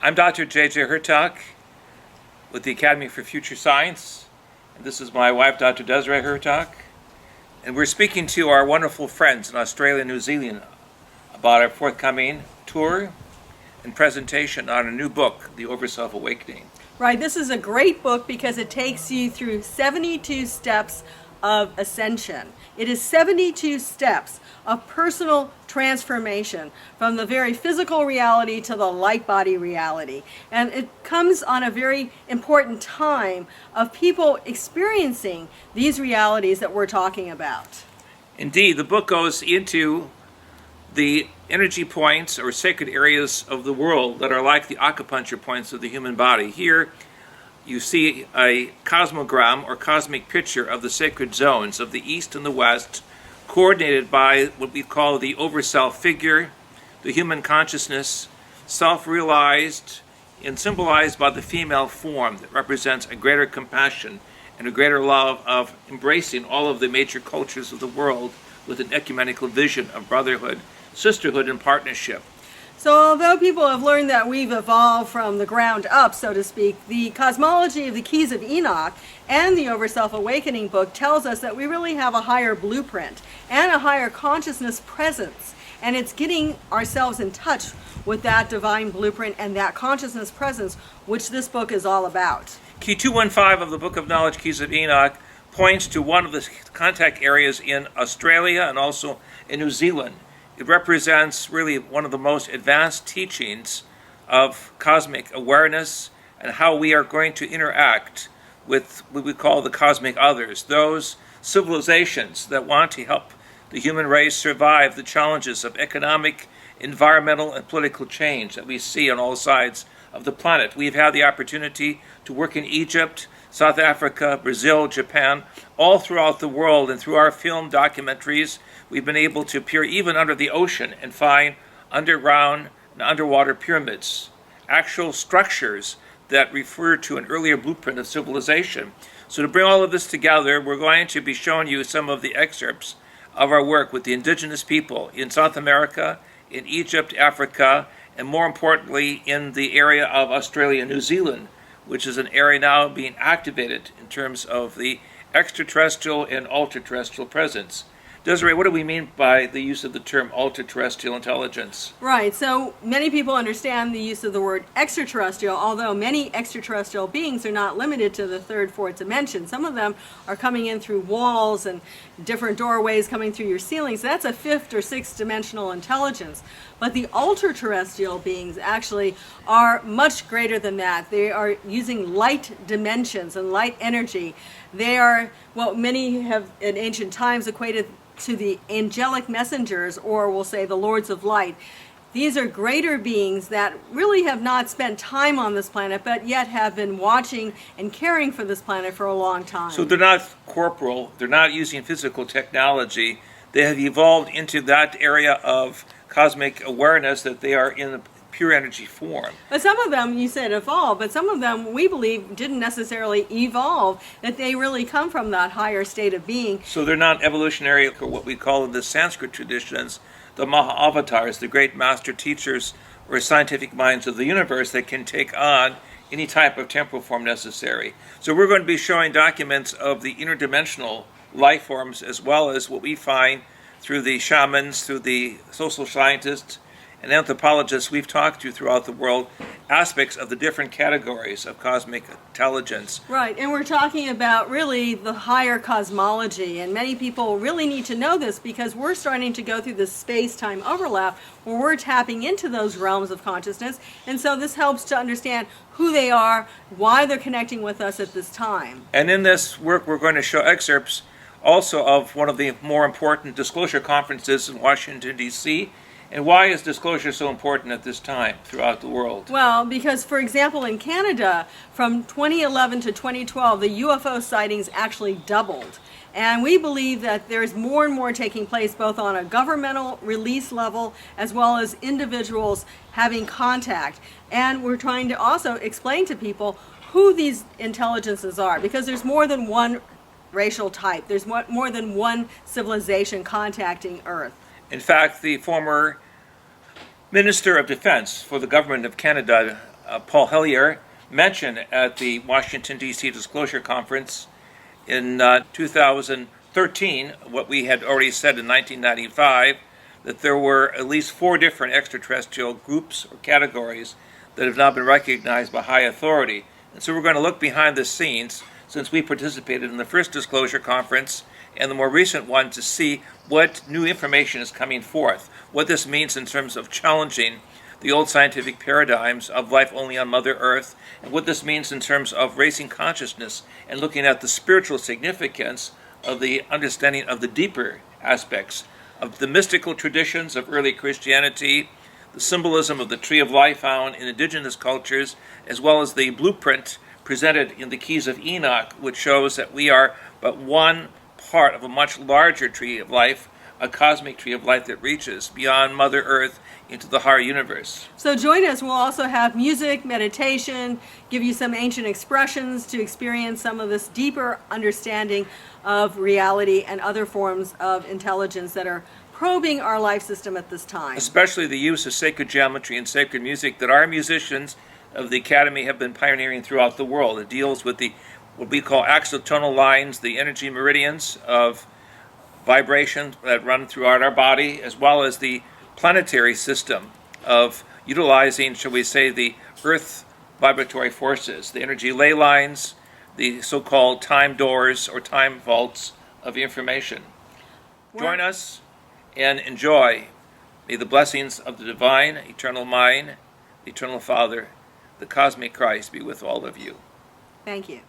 I'm Dr. Desiree Hurtak with the Academy for Future Science, and this is my wife, Dr. Desiree Hurtak, and we're speaking to our wonderful friends in Australia and New Zealand about our forthcoming tour and presentation on a new book, The Overself Awakening. Right, this is a great book because it takes you through 72 steps of ascension. It is 72 steps of personal transformation from the very physical reality to the light body reality. And it comes on a very important time of people experiencing these realities that we're talking about. Indeed, the book goes into the energy points or sacred areas of the world that are like the acupuncture points of the human body. Here you see a cosmogram or cosmic picture of the sacred zones of the East and the West, coordinated by what we call the Overself figure, the human consciousness, self-realized and symbolized by the female form that represents a greater compassion and a greater love of embracing all of the major cultures of the world with an ecumenical vision of brotherhood, sisterhood, and partnership. So although people have learned that we've evolved from the ground up, so to speak, the cosmology of the Keys of Enoch and the Overself Awakening book tells us that we really have a higher blueprint and a higher consciousness presence. And it's getting ourselves in touch with that divine blueprint and that consciousness presence, which this book is all about. Key 215 of the Book of Knowledge, Keys of Enoch, points to one of the contact areas in Australia and also in New Zealand. It represents really one of the most advanced teachings of cosmic awareness and how we are going to interact with what we call the cosmic others, those civilizations that want to help the human race survive the challenges of economic, environmental, and political change that we see on all sides of the planet. We've had the opportunity to work in Egypt, South Africa, Brazil, Japan, all throughout the world, and through our film documentaries, we've been able to peer even under the ocean and find underground and underwater pyramids, actual structures that refer to an earlier blueprint of civilization. So to bring all of this together, we're going to be showing you some of the excerpts of our work with the indigenous people in South America, in Egypt, Africa, and more importantly, in the area of Australia and New Zealand, which is an area now being activated in terms of the extraterrestrial and ultra-terrestrial presence. Desiree, what do we mean by the use of the term ultra-terrestrial intelligence? Right, so many people understand the use of the word extraterrestrial, although many extraterrestrial beings are not limited to the third, fourth dimension. Some of them are coming in through walls and different doorways coming through your ceilings. That's a fifth or sixth dimensional intelligence. But the ultra-terrestrial beings actually are much greater than that. They are using light dimensions and light energy. They are what many have in ancient times equated to the angelic messengers, or we'll say the lords of light. These are greater beings that really have not spent time on this planet, but yet have been watching and caring for this planet for a long time. So they're not corporal, they're not using physical technology. They have evolved into that area of cosmic awareness that they are in pure energy form. But some of them, you said evolve, but some of them we believe didn't necessarily evolve, that they really come from that higher state of being. So they're not evolutionary, or what we call in the Sanskrit traditions, the Maha-avatars, the great master teachers or scientific minds of the universe that can take on any type of temporal form necessary. So we're going to be showing documents of the interdimensional life forms as well as what we find through the shamans, through the social scientists, and anthropologists we've talked to throughout the world, aspects of the different categories of cosmic intelligence. Right, and we're talking about really the higher cosmology, and many people really need to know this because we're starting to go through this space-time overlap where we're tapping into those realms of consciousness, and so this helps to understand who they are, why they're connecting with us at this time. And in this work we're going to show excerpts also of one of the more important disclosure conferences in Washington, D.C., and why is disclosure so important at this time throughout the world? Well, because, for example, in Canada, from 2011 to 2012, the UFO sightings actually doubled. And we believe that there's more and more taking place both on a governmental release level as well as individuals having contact. And we're trying to also explain to people who these intelligences are, because there's more than one racial type. There's more than one civilization contacting Earth. In fact, the former Minister of Defense for the government of Canada, Paul Hellyer mentioned at the Washington, D.C. Disclosure Conference in 2013, what we had already said in 1995, that there were at least 4 different extraterrestrial groups or categories that have now been recognized by high authority. And so we're going to look behind the scenes, since we participated in the first disclosure conference and the more recent one, to see what new information is coming forth, what this means in terms of challenging the old scientific paradigms of life only on Mother Earth, and what this means in terms of raising consciousness and looking at the spiritual significance of the understanding of the deeper aspects of the mystical traditions of early Christianity, the symbolism of the tree of life found in indigenous cultures, as well as the blueprint presented in the Keys of Enoch, which shows that we are but one part of a much larger tree of life, a cosmic tree of life that reaches beyond Mother Earth into the higher universe. So join us. We'll also have music, meditation, give you some ancient expressions to experience some of this deeper understanding of reality and other forms of intelligence that are probing our life system at this time. Especially the use of sacred geometry and sacred music that our musicians of the Academy have been pioneering throughout the world. It deals with the what we call axotonal lines, the energy meridians of vibration that run throughout our body, as well as the planetary system of utilizing, shall we say, the Earth vibratory forces, the energy ley lines, the so-called time doors or time vaults of information. Join us and enjoy. May the blessings of the divine, eternal mind, the eternal Father, the cosmic Christ be with all of you. Thank you.